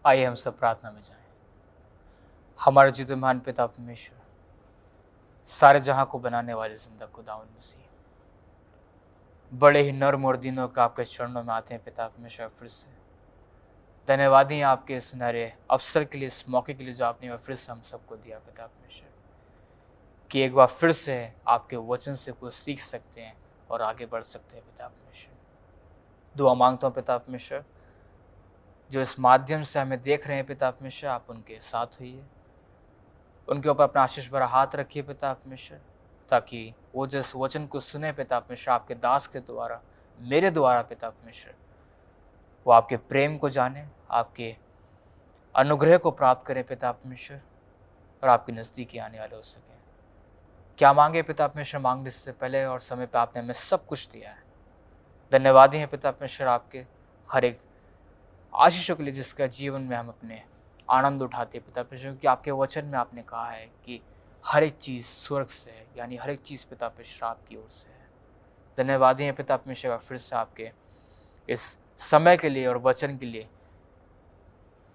आइए हम सब प्रार्थना में जाएं। हमारे जीवित महान पिता परमेश्वर, सारे जहां को बनाने वाले जिंदा खुदावंद मसीह, बड़े ही नर्म और दिनों का आपके चरणों में आते हैं पिता परमेश्वर। फिर से धन्यवाद ही आपके इस नरे अवसर के लिए, इस मौके के लिए जो आपने फिर से हम सबको दिया पिता परमेश्वर, कि एक बार फिर से आपके वचन से कुछ सीख सकते हैं और आगे बढ़ सकते हैं पिता परमेश्वर। दुआ मांगता हूँ पिता परमेश्वर, जो इस माध्यम से हमें देख रहे हैं पिता परमेश्वर, आप उनके साथ होइए, उनके ऊपर अपना आशीष भरा हाथ रखिए पिता परमेश्वर, ताकि वो जिस वचन को सुने पिता परमेश्वर आपके दास के द्वारा, मेरे द्वारा पिता परमेश्वर, वो आपके प्रेम को जाने, आपके अनुग्रह को प्राप्त करें पिता परमेश्वर, और आपके नज़दीकी आने वाले हो सकें। क्या मांगे पिता परमेश्वर, मांगने से पहले और समय पर आपने हमें सब कुछ दिया है। धन्यवाद हैं पिता परमेश्वर आपके हर एक आशीषों के लिए, जिसका जीवन में हम अपने आनंद उठाते हैं पिता परमेश्वर, क्योंकि आपके वचन में आपने कहा है कि हर एक चीज़ स्वर्ग से है, यानी हर एक चीज़ पिता परमेश्वर आपकी ओर से है। धन्यवाद हैं पिता परमेश्वर फिर से आपके इस समय के लिए और वचन के लिए।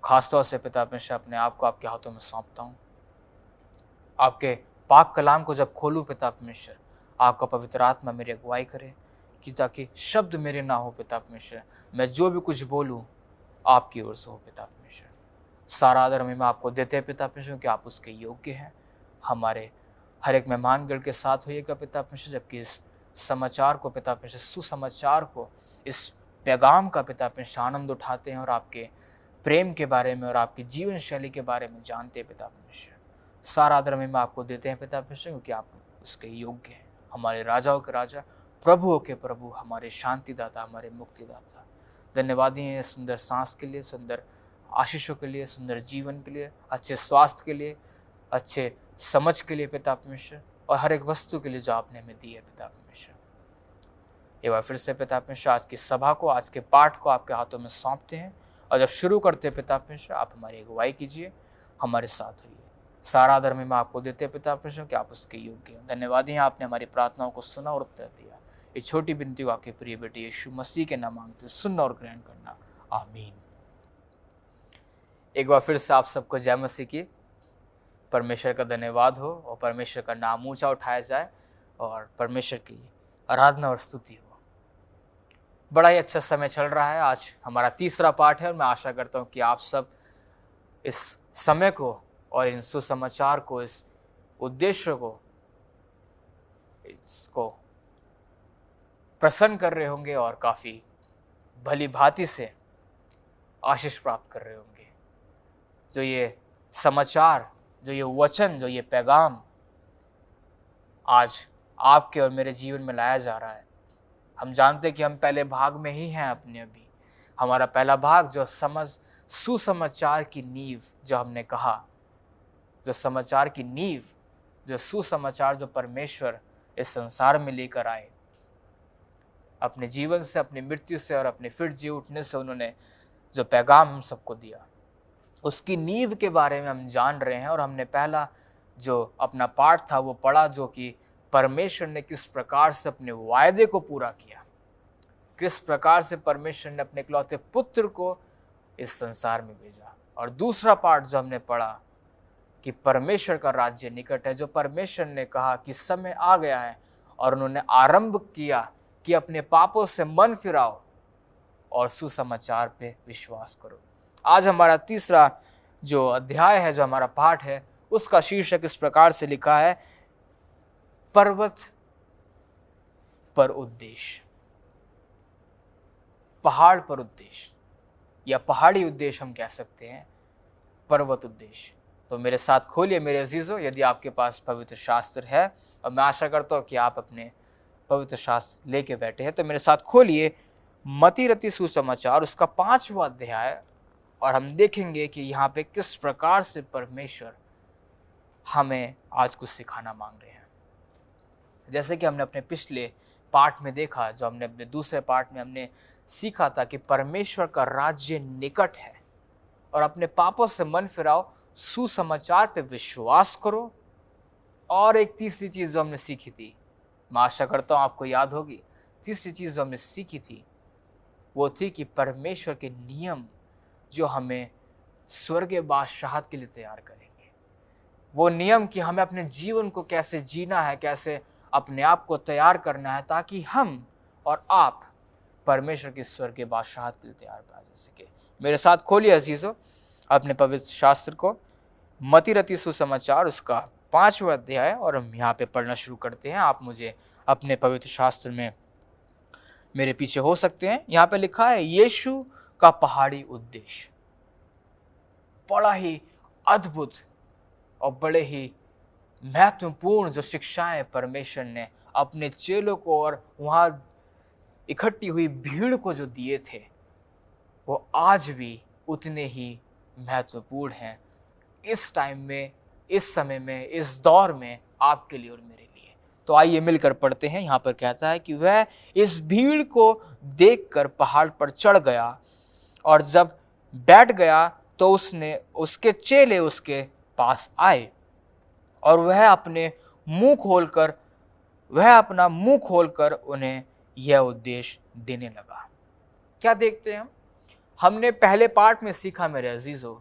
खासतौर से पिता परमेश्वर अपने आप को आपके हाथों में सौंपता हूँ। आपके पाक कलाम को जब खोलूँ पिता परमेश्वर, आपका पवित्र आत्मा मेरी अगुवाई करे, कि ताकि शब्द मेरे ना हो पिता परमेश्वर, मैं जो भी कुछ बोलूँ आपकी ओर से हो पिता परमेश्वर। सारा आदर हमें आपको देते हैं पिता परमेश्वर, कि आप उसके योग्य हैं। हमारे हर एक मेहमानगढ़ के साथ होइएगा पिता परमेश्वर, जबकि इस समाचार को पिता परमेश्वर, सुसमाचार को, इस पैगाम का पिता परमेश्वर आनंद उठाते हैं और आपके प्रेम के बारे में और आपकी जीवन शैली के बारे में जानते हैं पिता परमेश्वर। सारा आदर हमें आपको देते हैं पिता परमेश्वर, क्योंकि आप उसके योग्य हैं। हमारे राजाओं के राजा, प्रभुओं के प्रभु, हमारे शांतिदाता, हमारे मुक्तिदाता। धन्यवाद हैं सुंदर सांस के लिए, सुंदर आशीषों के लिए, सुंदर जीवन के लिए, अच्छे स्वास्थ्य के लिए, अच्छे समझ के लिए पिता परमेश्वर, और हर एक वस्तु के लिए जो आपने हमें दी है पिता परमेश्वर। एक बार फिर से पिता परमेश्वर आज की सभा को, आज के पाठ को आपके हाथों में सौंपते हैं, और जब शुरू करते हैं पिता परमेश्वर, आप हमारी अगुवाई कीजिए, हमारे साथ होइए। सारा आदर में आपको देते हैं पिता परमेश्वर, कि आप उसके योग्य हैं। धन्यवाद हैं आपने हमारी प्रार्थनाओं को सुना और उत्तर दिया। ये छोटी विनती को आपके प्रिय बेटे यीशु मसीह के नाम मांगते, सुनना और ग्रहण करना, आमीन। एक बार फिर से आप सबको जय मसीह की। परमेश्वर का धन्यवाद हो और परमेश्वर का नाम ऊंचा उठाया जाए और परमेश्वर की आराधना और स्तुति हो। बड़ा ही अच्छा समय चल रहा है। आज हमारा तीसरा पाठ है और मैं आशा करता हूँ कि आप सब इस समय को और इन सुसमाचार को, इस उद्देश्य को, इसको प्रसन्न कर रहे होंगे और काफ़ी भली भांति से आशीष प्राप्त कर रहे होंगे। जो ये समाचार, जो ये वचन, जो ये पैगाम आज आपके और मेरे जीवन में लाया जा रहा है, हम जानते हैं कि हम पहले भाग में ही हैं अपने। अभी हमारा पहला भाग जो सुसमाचार की नींव, जो हमने कहा, जो समाचार की नींव, जो सुसमाचार जो परमेश्वर इस संसार में लेकर आए, अपने जीवन से, अपनी मृत्यु से और अपने फिर जी उठने से उन्होंने जो पैगाम हम सबको दिया, उसकी नींव के बारे में हम जान रहे हैं। और हमने पहला जो अपना पाठ था वो पढ़ा, जो कि परमेश्वर ने किस प्रकार से अपने वायदे को पूरा किया, किस प्रकार से परमेश्वर ने अपने इकलौते पुत्र को इस संसार में भेजा। और दूसरा पाठ जो हमने पढ़ा कि परमेश्वर का राज्य निकट है, जो परमेश्वर ने कहा कि समय आ गया है, और उन्होंने आरंभ किया कि अपने पापों से मन फिराओ और सुसमाचार पे विश्वास करो। आज हमारा तीसरा जो अध्याय है, जो हमारा पाठ है, उसका शीर्षक इस प्रकार से लिखा है, पर्वत पर उद्देश्य। पहाड़ पर उद्देश्य, या पहाड़ी उद्देश्य हम कह सकते हैं, पर्वत उद्देश्य। तो मेरे साथ खोलिए मेरे अजीजों, यदि आपके पास पवित्र शास्त्र है, और मैं आशा करता हूँ कि आप अपने पवित्र शास्त्र लेके बैठे हैं, तो मेरे साथ खोलिए मत्ती रचित सुसमाचार, उसका 5वां अध्याय, और हम देखेंगे कि यहाँ पे किस प्रकार से परमेश्वर हमें आज कुछ सिखाना मांग रहे हैं। जैसे कि हमने अपने पिछले पाठ में देखा, जो हमने अपने दूसरे पाठ में हमने सीखा था कि परमेश्वर का राज्य निकट है, और अपने पापों से मन फिराओ, सुसमाचार पे विश्वास करो। और एक तीसरी चीज़ जो हमने सीखी थी, मैं आशा करता हूँ आपको याद होगी, तीसरी चीज़ जो हमने सीखी थी वो थी कि परमेश्वर के नियम जो हमें स्वर्गीय बादशाहत के लिए तैयार करेंगे। वो नियम कि हमें अपने जीवन को कैसे जीना है, कैसे अपने आप को तैयार करना है, ताकि हम और आप परमेश्वर की स्वर्गीय बादशाहत के लिए तैयार पा जा सके। मेरे साथ खोलिए अजीजों अपने पवित्र शास्त्र को, मत्ती रचित सुसमाचार उसका 5वां अध्याय, और हम यहाँ पे पढ़ना शुरू करते हैं। आप मुझे अपने पवित्र शास्त्र में मेरे पीछे हो सकते हैं। यहाँ पे लिखा है यीशु का पहाड़ी उद्देश्य। बड़ा ही अद्भुत और बड़े ही महत्वपूर्ण जो शिक्षाएं परमेश्वर ने अपने चेलों को और वहाँ इकट्ठी हुई भीड़ को जो दिए थे, वो आज भी उतने ही महत्वपूर्ण हैं इस टाइम में, इस समय में, इस दौर में, आपके लिए और मेरे लिए। तो आइए मिलकर पढ़ते हैं। यहाँ पर कहता है कि वह इस भीड़ को देखकर पहाड़ पर चढ़ गया, और जब बैठ गया तो उसके चेले उसके पास आए, और वह अपना मुंह खोलकर उन्हें यह उपदेश देने लगा। क्या देखते हैं हमने पहले पार्ट में सीखा मेरे अजीजों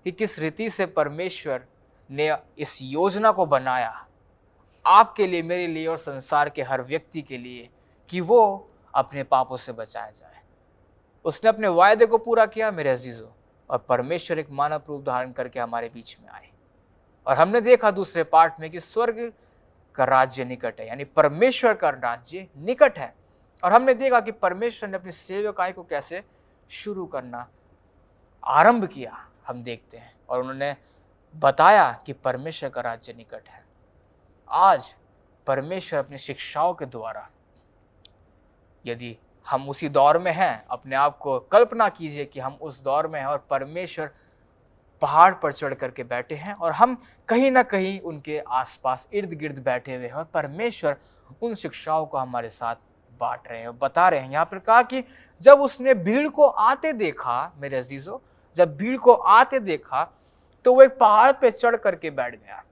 कि किस रीति से परमेश्वर ने इस योजना को बनाया आपके लिए, मेरे लिए और संसार के हर व्यक्ति के लिए, कि वो अपने पापों से बचाया जाए। उसने अपने वायदे को पूरा किया मेरे अजीजों, और परमेश्वर एक मानव रूप धारण करके हमारे बीच में आए। और हमने देखा दूसरे पार्ट में कि स्वर्ग का राज्य निकट है, यानी परमेश्वर का राज्य निकट है। और हमने देखा कि परमेश्वर ने अपनी सेवकाई को कैसे शुरू करना आरंभ किया, हम देखते हैं, और उन्होंने बताया कि परमेश्वर का राज्य निकट है। आज परमेश्वर अपनी शिक्षाओं के द्वारा, यदि हम उसी दौर में हैं, अपने आप को कल्पना कीजिए कि हम उस दौर में हैं और परमेश्वर पहाड़ पर चढ़ करके बैठे हैं, और हम कहीं ना कहीं उनके आसपास इर्द गिर्द बैठे हुए हैं, और परमेश्वर उन शिक्षाओं को हमारे साथ बांट रहे हैं, बता रहे हैं। यहाँ पर कहा कि जब उसने भीड़ को आते देखा मेरे अजीजों, जब भीड़ को आते देखा तो वो एक पहाड़ पे चढ़ करके बैठ गया,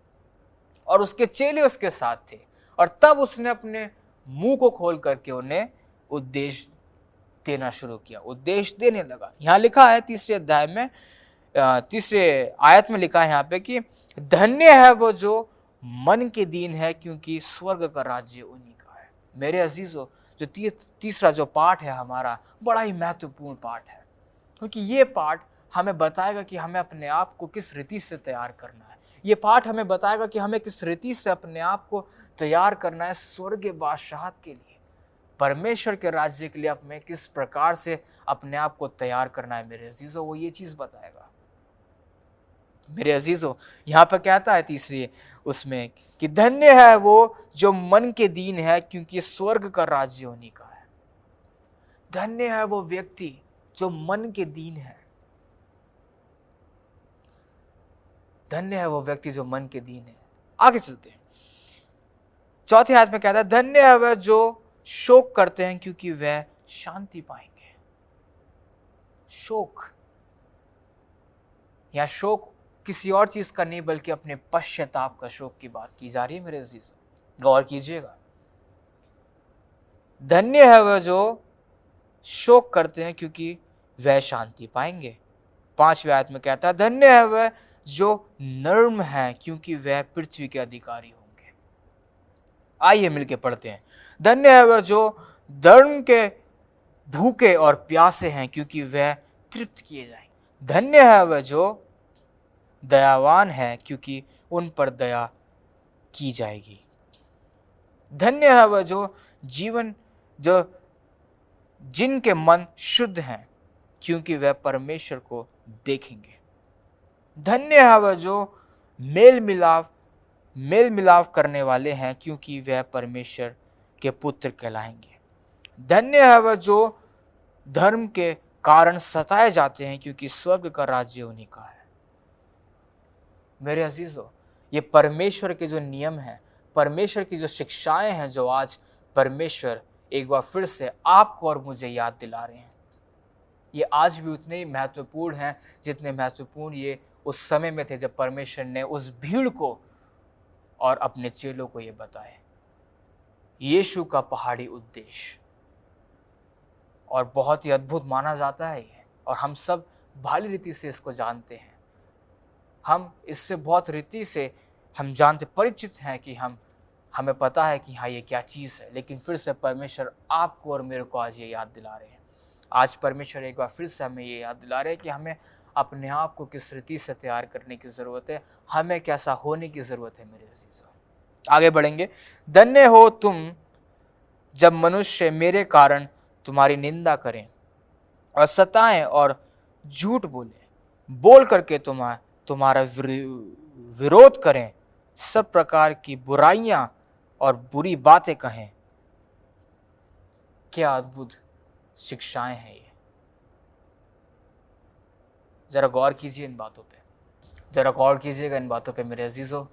और उसके चेले उसके साथ थे, और तब उसने अपने मुंह को खोल करके उन्हें उद्देश्य देना शुरू किया, उद्देश्य देने लगा। यहाँ लिखा है तीसरे अध्याय में, तीसरे आयत में लिखा है यहाँ पे कि धन्य है वो जो मन के दीन है, क्योंकि स्वर्ग का राज्य उन्हीं का है। मेरे अजीजों, जो तीसरा जो पाठ है हमारा, बड़ा ही महत्वपूर्ण पाठ है, क्योंकि ये पाठ हमें बताएगा कि हमें अपने आप को किस रीति से तैयार करना है। ये पाठ हमें बताएगा कि हमें किस रीति से अपने आप को तैयार करना है स्वर्गीय बादशाहत के लिए, परमेश्वर के राज्य के लिए हमें किस प्रकार से अपने आप को तैयार करना है। मेरे अजीजों, वो ये चीज बताएगा। मेरे अजीजों, यहाँ पर कहता है तीसरी उसमें कि धन्य है वो जो मन के दीन है, क्योंकि स्वर्ग का राज्य उन्हीं का है। धन्य है वो व्यक्ति जो मन के दीन है। धन्य है वो व्यक्ति जो मन के दीन है। आगे चलते हैं, चौथे आयत में कहता है धन्य है वह जो शोक करते हैं, क्योंकि वह शांति पाएंगे। शोक, या शोक किसी और चीज का नहीं बल्कि अपने पश्चाताप का शोक की बात की जा रही है। मेरे अजीजों, गौर कीजिएगा। धन्य है वह जो शोक करते हैं, क्योंकि वह शांति पाएंगे। 5वें आयत में कहता है धन्य है वह जो नर्म है, क्योंकि वह पृथ्वी के अधिकारी होंगे। आइए मिलके पढ़ते हैं। धन्य है वह जो धर्म के भूखे और प्यासे हैं, क्योंकि वह तृप्त किए जाएंगे। धन्य है वह जो दयावान है, क्योंकि उन पर दया की जाएगी। धन्य है वह जो जिनके मन शुद्ध हैं, क्योंकि वह परमेश्वर को देखेंगे। धन्य है वह जो मेल मिलाप करने वाले हैं, क्योंकि वह परमेश्वर के पुत्र कहलाएंगे। धन्य है वह जो धर्म के कारण सताए जाते हैं, क्योंकि स्वर्ग का राज्य उन्हीं का है। मेरे अजीजों, ये परमेश्वर के जो नियम हैं, परमेश्वर की जो शिक्षाएं हैं, जो आज परमेश्वर एक बार फिर से आपको और मुझे याद दिला रहे हैं, ये आज भी उतने ही महत्वपूर्ण हैं जितने महत्वपूर्ण ये उस समय में थे जब परमेश्वर ने उस भीड़ को और अपने चेलों को ये बताए। यीशु का पहाड़ी उद्देश्य, और बहुत ही अद्भुत माना जाता है ये, और हम सब भाली रीति से इसको जानते हैं। हम इससे बहुत रीति से हम जानते परिचित हैं कि हमें पता है कि हाँ ये क्या चीज़ है, लेकिन फिर से परमेश्वर आपको और मेरे को आज ये याद दिला रहे हैं। आज परमेश्वर एक बार फिर से हमें ये याद दिला रहे हैं कि हमें अपने आप को किस रीति से तैयार करने की ज़रूरत है, हमें कैसा होने की ज़रूरत है। मेरे अजीज़ों, आगे बढ़ेंगे। धन्य हो तुम जब मनुष्य मेरे कारण तुम्हारी निंदा करें और सताएं और झूठ बोल करके तुम्हारा विरोध करें, सब प्रकार की बुराइयां और बुरी बातें कहें। क्या अद्भुत शिक्षाएं हैं ये। जरा गौर कीजिए इन बातों पे, जरा गौर कीजिएगा इन बातों पे मेरे अजीजों,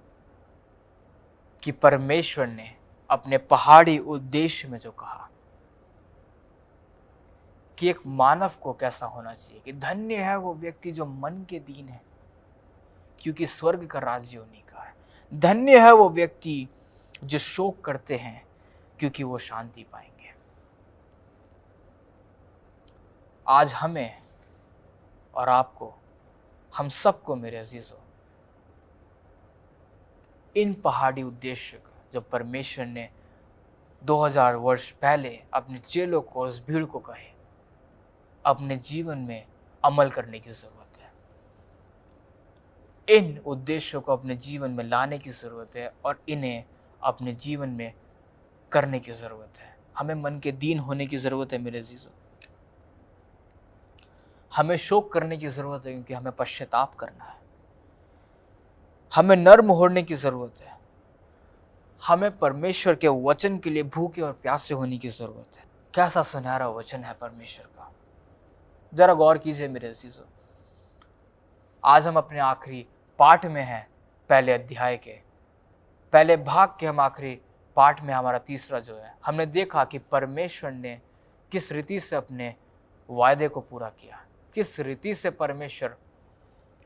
कि परमेश्वर ने अपने पहाड़ी उद्देश्य में जो कहा कि एक मानव को कैसा होना चाहिए, कि धन्य है वो व्यक्ति जो मन के दीन है, क्योंकि स्वर्ग का राज्य उन्हीं का है। धन्य है वो व्यक्ति जो शोक करते हैं, क्योंकि वो शांति पाएंगे। आज हमें और आपको, हम सबको मेरे अजीजों, इन पहाड़ी उद्देश्य को जो परमेश्वर ने 2000 वर्ष पहले अपने चेलों को और उस भीड़ को कहे, अपने जीवन में अमल करने की जरूरत है। इन उद्देश्यों को अपने जीवन में लाने की जरूरत है और इन्हें अपने जीवन में करने की जरूरत है। हमें मन के दीन होने की जरूरत है मेरे अजीजों। हमें शोक करने की जरूरत है, क्योंकि हमें पश्चाताप करना है। हमें नर्म होने की जरूरत है। हमें परमेश्वर के वचन के लिए भूखे और प्यासे होने की जरूरत है। कैसा सुनहरा वचन है परमेश्वर का, जरा गौर कीजिए मेरे अजीजों। आज हम अपने आखिरी पाठ में हैं, पहले अध्याय के पहले भाग के हम आखिरी पाठ में, हमारा तीसरा जो है, हमने देखा कि परमेश्वर ने किस रीति से अपने वायदे को पूरा किया, किस रीति से परमेश्वर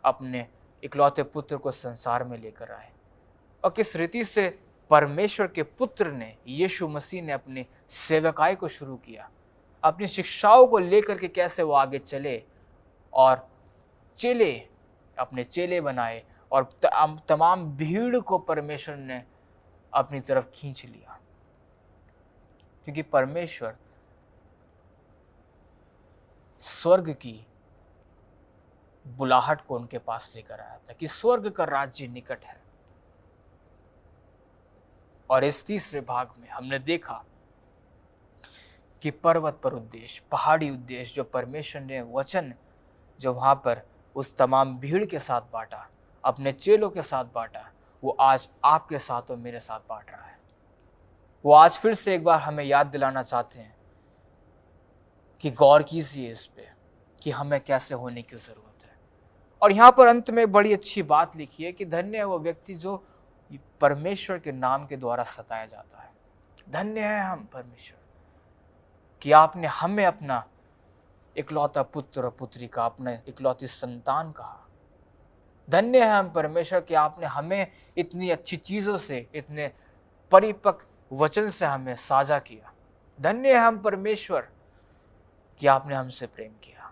अपने इकलौते पुत्र को संसार में लेकर आए, और किस रीति से परमेश्वर के पुत्र ने, यीशु मसीह ने अपनी सेवकाई को शुरू किया, अपनी शिक्षाओं को लेकर के कैसे वो आगे चले और अपने चेले बनाए, और तमाम भीड़ को परमेश्वर ने अपनी तरफ खींच लिया। क्योंकि परमेश्वर स्वर्ग की बुलाहट को उनके पास लेकर आया था कि स्वर्ग का राज्य निकट है। और इस तीसरे भाग में हमने देखा कि पर्वत पर उद्देश्य, पहाड़ी उद्देश्य, जो परमेश्वर ने वचन जो वहां पर उस तमाम भीड़ के साथ बांटा, अपने चेलों के साथ बांटा, वो आज आपके साथ और मेरे साथ बांट रहा है। वो आज फिर से एक बार हमें याद दिलाना चाहते हैं कि गौर कीजिए इस पे कि हमें कैसे होने की जरूरत है। और यहाँ पर अंत में बड़ी अच्छी बात लिखी है कि धन्य है वो व्यक्ति जो परमेश्वर के नाम के द्वारा सताया जाता है। धन्य है हम परमेश्वर कि आपने हमें अपना इकलौता पुत्र और पुत्री का, अपने इकलौती संतान कहा। धन्य है हम परमेश्वर कि आपने हमें इतनी अच्छी चीज़ों से, इतने परिपक्व वचन से हमें साझा किया। धन्य है हम परमेश्वर कि आपने हमसे प्रेम किया।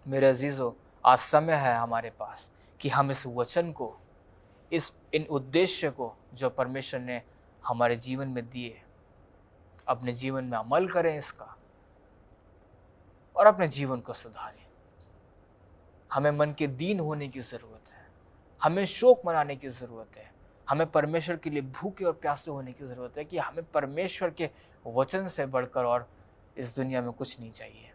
मेरे अजीजों, आज समय है हमारे पास कि हम इस वचन को, इन उद्देश्य को जो परमेश्वर ने हमारे जीवन में दिए, अपने जीवन में अमल करें इसका और अपने जीवन को सुधारें। हमें मन के दीन होने की ज़रूरत है, हमें शोक मनाने की ज़रूरत है, हमें परमेश्वर के लिए भूखे और प्यासे होने की ज़रूरत है कि हमें परमेश्वर के वचन से बढ़कर और इस दुनिया में कुछ नहीं चाहिए।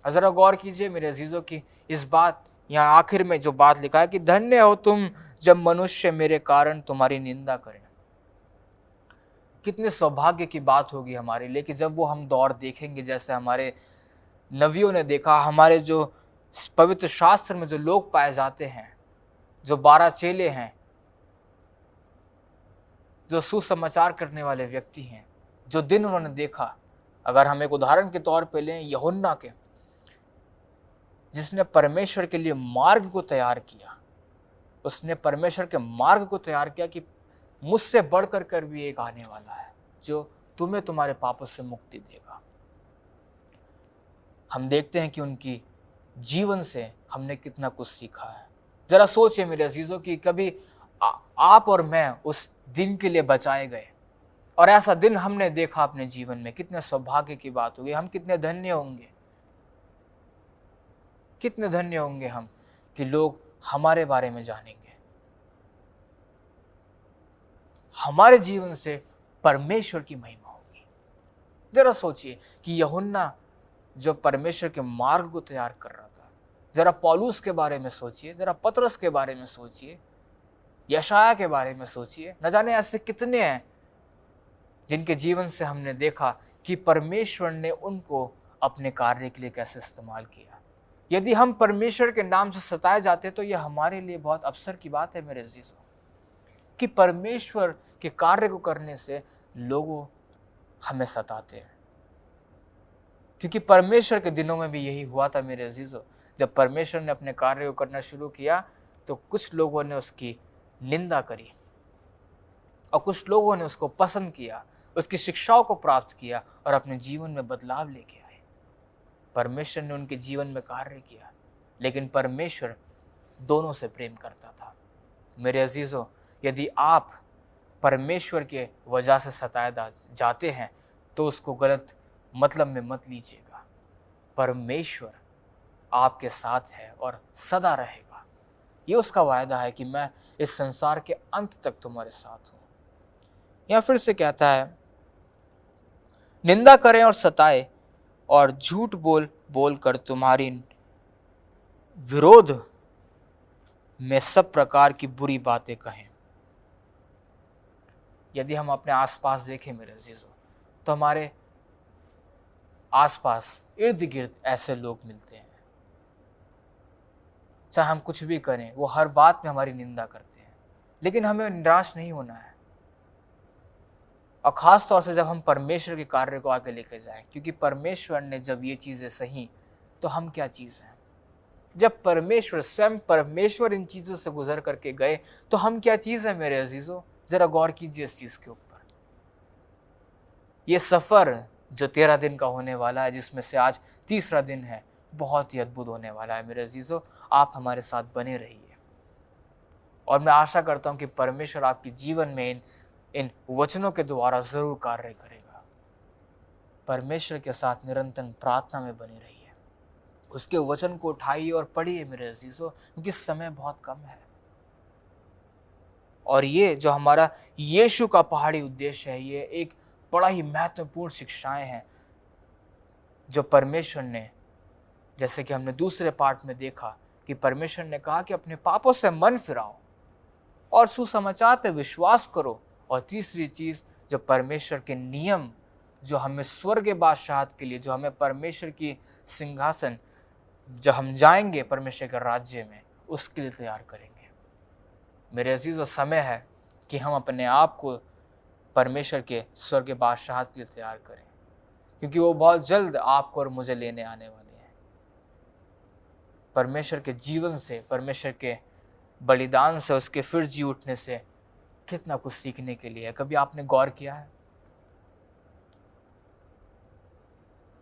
ज़रा गौर कीजिए मेरे अजीज़ों की इस बात, यहाँ आखिर में जो बात लिखा है कि धन्य हो तुम जब मनुष्य मेरे कारण तुम्हारी निंदा करें। कितने सौभाग्य की बात होगी हमारे लिए कि जब वो हम दौर देखेंगे, जैसे हमारे नबियों ने देखा, हमारे जो पवित्र शास्त्र में जो लोग पाए जाते हैं, जो 12 चेले हैं, जो सुसमाचार करने वाले व्यक्ति हैं, जो दिन उन्होंने देखा। अगर हम एक उदाहरण के तौर पे लें यूहन्ना के, जिसने परमेश्वर के लिए मार्ग को तैयार किया, उसने परमेश्वर के मार्ग को तैयार किया कि मुझसे बढ़कर कर भी एक आने वाला है जो तुम्हें तुम्हारे पापों से मुक्ति देगा। हम देखते हैं कि उनकी जीवन से हमने कितना कुछ सीखा है। जरा सोचिए मेरे अजीजों कि कभी आप और मैं उस दिन के लिए बचाए गए और ऐसा दिन हमने देखा अपने जीवन में, कितने सौभाग्य की बात होगी। हम कितने धन्य होंगे, कितने धन्य होंगे हम कि लोग हमारे बारे में जानेंगे। हमारे जीवन से परमेश्वर की महिमा होगी। जरा सोचिए कि यूहन्ना जो परमेश्वर के मार्ग को तैयार कर रहा था, जरा पौलुस के बारे में सोचिए, जरा पतरस के बारे में सोचिए, यशाया के बारे में सोचिए। न जाने ऐसे कितने हैं जिनके जीवन से हमने देखा कि परमेश्वर ने उनको अपने कार्य के लिए कैसे इस्तेमाल किया। यदि हम परमेश्वर के नाम से सताए जाते तो यह हमारे लिए बहुत अवसर की बात है मेरे अजीजों, कि परमेश्वर के कार्य को करने से लोग हमें सताते हैं। क्योंकि परमेश्वर के दिनों में भी यही हुआ था मेरे अजीजों। जब परमेश्वर ने अपने कार्य को करना शुरू किया तो कुछ लोगों ने उसकी निंदा करी और कुछ लोगों ने उसको पसंद किया, उसकी शिक्षाओं को प्राप्त किया और अपने जीवन में बदलाव लेके आए। परमेश्वर ने उनके जीवन में कार्य किया, लेकिन परमेश्वर दोनों से प्रेम करता था। मेरे अजीजों, यदि आप परमेश्वर के वजह से सताए जाते हैं तो उसको गलत मतलब में मत लीजिएगा। परमेश्वर आपके साथ है और सदा रहेगा। ये उसका वायदा है कि मैं इस संसार के अंत तक तुम्हारे साथ हूं। या फिर से कहता है, निंदा करें और सताए और झूठ बोल बोल कर तुम्हारी विरोध में सब प्रकार की बुरी बातें कहें। यदि हम अपने आसपास देखें मेरे अजीजों, तो हमारे आसपास इर्द गिर्द ऐसे लोग मिलते हैं, चाहे हम कुछ भी करें वो हर बात में हमारी निंदा करते हैं। लेकिन हमें निराश नहीं होना है, और ख़ास तौर से जब हम परमेश्वर के कार्य को आगे लेकर जाएं, क्योंकि परमेश्वर ने जब ये चीज़ें सही तो हम क्या चीज़ हैं। जब परमेश्वर स्वयं परमेश्वर इन चीज़ों से गुजर करके गए तो हम क्या चीज़ है मेरे अजीज़ों। ज़रा गौर कीजिए इस चीज़ के ऊपर। ये सफ़र जो 13 दिन का होने वाला है, जिसमें से आज तीसरा दिन है, बहुत ही अद्भुत होने वाला है मेरे अजीज़ों। आप हमारे साथ बने रहिए और मैं आशा करता हूँ कि परमेश्वर आपके जीवन में इन वचनों के द्वारा ज़रूर कार्य करेगा। परमेश्वर के साथ निरंतर प्रार्थना में बने रहिए, उसके वचन को उठाइए और पढ़िए मेरे अजीजों, क्योंकि समय बहुत कम है। और ये जो हमारा यीशु का पहाड़ी उद्देश्य है, ये एक बड़ा ही महत्वपूर्ण शिक्षाएं हैं जो परमेश्वर ने, जैसे कि हमने दूसरे पार्ट में देखा कि परमेश्वर ने कहा कि अपने पापों से मन फिराओ और सुसमाचार पे विश्वास करो। और तीसरी चीज, जो परमेश्वर के नियम जो हमें स्वर्ग के बादशाहत के लिए, जो हमें परमेश्वर की सिंहासन, जब हम जाएंगे परमेश्वर के राज्य में, उसके लिए तैयार करेंगे। मेरे अजीजों, समय है कि हम अपने आप को परमेश्वर के स्वर्ग के बादशाहत के लिए तैयार करें, क्योंकि वो बहुत जल्द आपको और मुझे लेने आने वाले हैं। परमेश्वर के जीवन से, परमेश्वर के बलिदान से, उसके फिर जी उठने से कितना कुछ सीखने के लिए है। कभी आपने गौर किया है?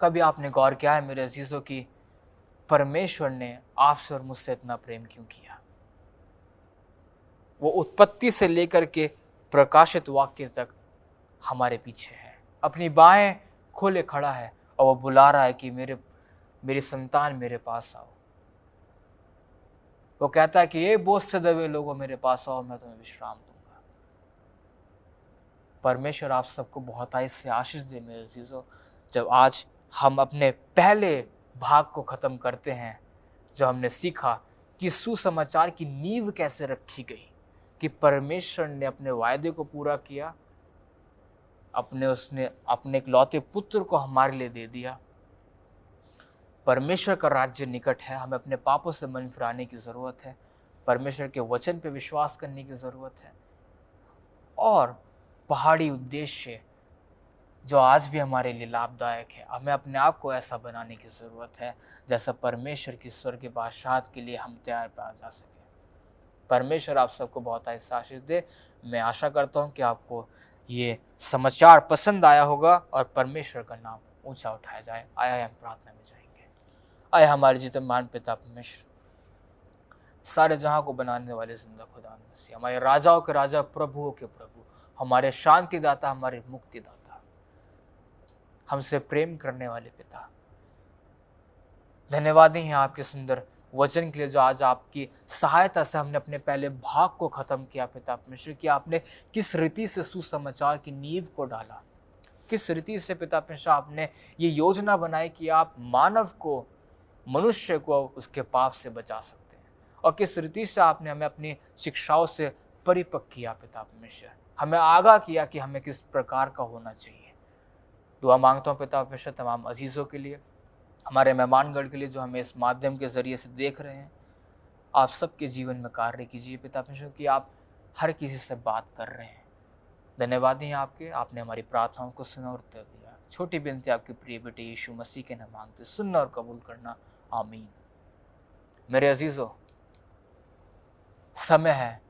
कभी आपने गौर किया है मेरे अजीजों की परमेश्वर ने आपसे और मुझसे इतना प्रेम क्यों किया? वो उत्पत्ति से लेकर के प्रकाशित वाक्य तक हमारे पीछे है, अपनी बाहें खोले खड़ा है और वो बुला रहा है कि मेरी संतान मेरे पास आओ। वो कहता है कि ये बोझ से दबे लोगों मेरे पास आओ, मैं तुम्हें विश्राम दूंगा। परमेश्वर आप सबको बहुत से आशीष दे मेरे अजीजों। जब आज हम अपने पहले भाग को ख़त्म करते हैं, जब हमने सीखा कि सुसमाचार की नींव कैसे रखी गई, कि परमेश्वर ने अपने वायदे को पूरा किया, उसने अपने इकलौते पुत्र को हमारे लिए दे दिया। परमेश्वर का राज्य निकट है, हमें अपने पापों से मन फिराने की ज़रूरत है, परमेश्वर के वचन पे विश्वास करने की ज़रूरत है, और पहाड़ी उद्देश्य जो आज भी हमारे लिए लाभदायक है, हमें अपने आप को ऐसा बनाने की ज़रूरत है जैसा परमेश्वर की स्वर्ग के बादशाहत के लिए हम तैयार पा जा सके। परमेश्वर आप सबको बहुत आशीष दे। मैं आशा करता हूँ कि आपको ये समाचार पसंद आया होगा और परमेश्वर का नाम ऊंचा उठाया जाए। आया हम प्रार्थना में जाएंगे। आया हमारे जीते महान पिता परमेश्वर, सारे जहां को बनाने वाले जिंदा खुदा मसीह, हमारे राजाओं के राजा, प्रभुओं के प्रभु, हमारे शांतिदाता, हमारे मुक्तिदाता, हमसे प्रेम करने वाले पिता, धन्यवाद हैं आपके सुंदर वचन के लिए जो आज आपकी सहायता से हमने अपने पहले भाग को खत्म किया पिता परमेश्वर, कि आपने किस रीति से सुसमाचार की नींव को डाला, किस रीति से पिता परमेश्वर आपने ये योजना बनाई कि आप मानव को, मनुष्य को उसके पाप से बचा सकते हैं, और किस रीति से आपने हमें अपनी शिक्षाओं से परिपक्व किया पिता परमेश्वर, हमें आगाह किया कि हमें किस प्रकार का होना चाहिए। दुआ मांगता हूँ पिता परमेश्वर तमाम अजीज़ों के लिए, हमारे मेहमानगढ़ के लिए जो हमें इस माध्यम के ज़रिए से देख रहे हैं, आप सबके जीवन में कार्य कीजिए पिता परमेश्वर, कि आप हर किसी से बात कर रहे हैं। धन्यवाद हैं आपके, आपने हमारी प्रार्थनाओं को सुना और उत्तर दिया। छोटी विनती आपके प्रिय बेटे यीशु मसीह के नाम मांगते, सुनना और कबूल करना, आमीन। मेरे अजीज़ों, समय है,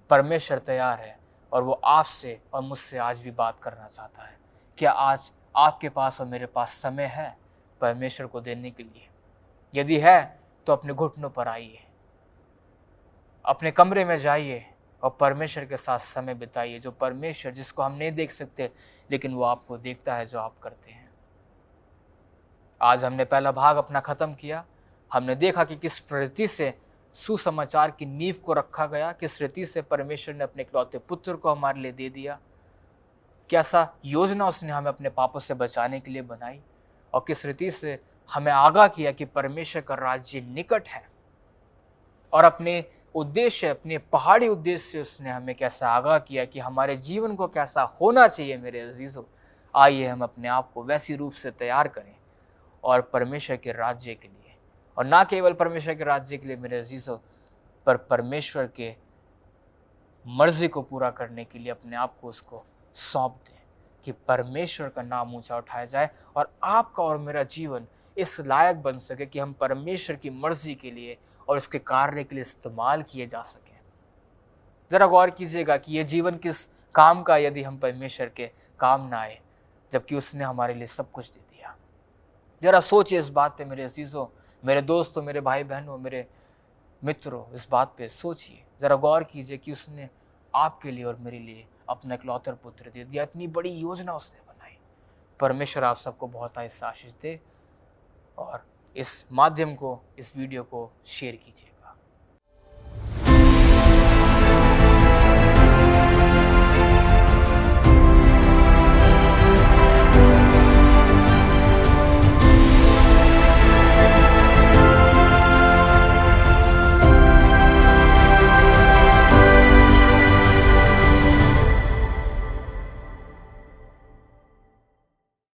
परमेश्वर तैयार है और वो आपसे और मुझसे आज भी बात करना चाहता है। क्या आज आपके पास और मेरे पास समय है परमेश्वर को देने के लिए? यदि है तो अपने घुटनों पर आइए, अपने कमरे में जाइए और परमेश्वर के साथ समय बिताइए। जो परमेश्वर जिसको हम नहीं देख सकते, लेकिन वो आपको देखता है जो आप करते हैं। आज हमने पहला भाग अपना खत्म किया। हमने देखा कि किस रीति से सुसमाचार की नींव को रखा गया, किस रीति से परमेश्वर ने अपने इकलौते पुत्र को हमारे लिए दे दिया, कैसा योजना उसने हमें अपने पापों से बचाने के लिए बनाई, और किस रीति से हमें आगाह किया कि परमेश्वर का राज्य निकट है, और अपने उद्देश्य, अपने पहाड़ी उद्देश्य से उसने हमें कैसा आगाह किया कि हमारे जीवन को कैसा होना चाहिए। मेरे अजीजों, आइए हम अपने आप को वैसी रूप से तैयार करें और परमेश्वर के राज्य के लिए, और ना केवल परमेश्वर के राज्य के लिए मेरे अजीजों, पर परमेश्वर के मर्जी को पूरा करने के लिए अपने आप को उसको सौंप दें, कि परमेश्वर का नाम ऊंचा उठाया जाए और आपका और मेरा जीवन इस लायक बन सके कि हम परमेश्वर की मर्जी के लिए और उसके कार्य के लिए इस्तेमाल किए जा सकें। जरा गौर कीजिएगा कि ये जीवन किस काम का, यदि हम परमेश्वर के काम ना आए, जबकि उसने हमारे लिए सब कुछ दे दिया। जरा सोचिए इस बात पे मेरे अजीजों, मेरे दोस्तों, मेरे भाई बहनों, मेरे मित्रों, इस बात पे सोचिए, जरा गौर कीजिए कि उसने आपके लिए और मेरे लिए अपना इकलौता पुत्र दे दिया। इतनी बड़ी योजना उसने बनाई। परमेश्वर आप सबको बहुत आशीष दे, और इस माध्यम को, इस वीडियो को शेयर कीजिए।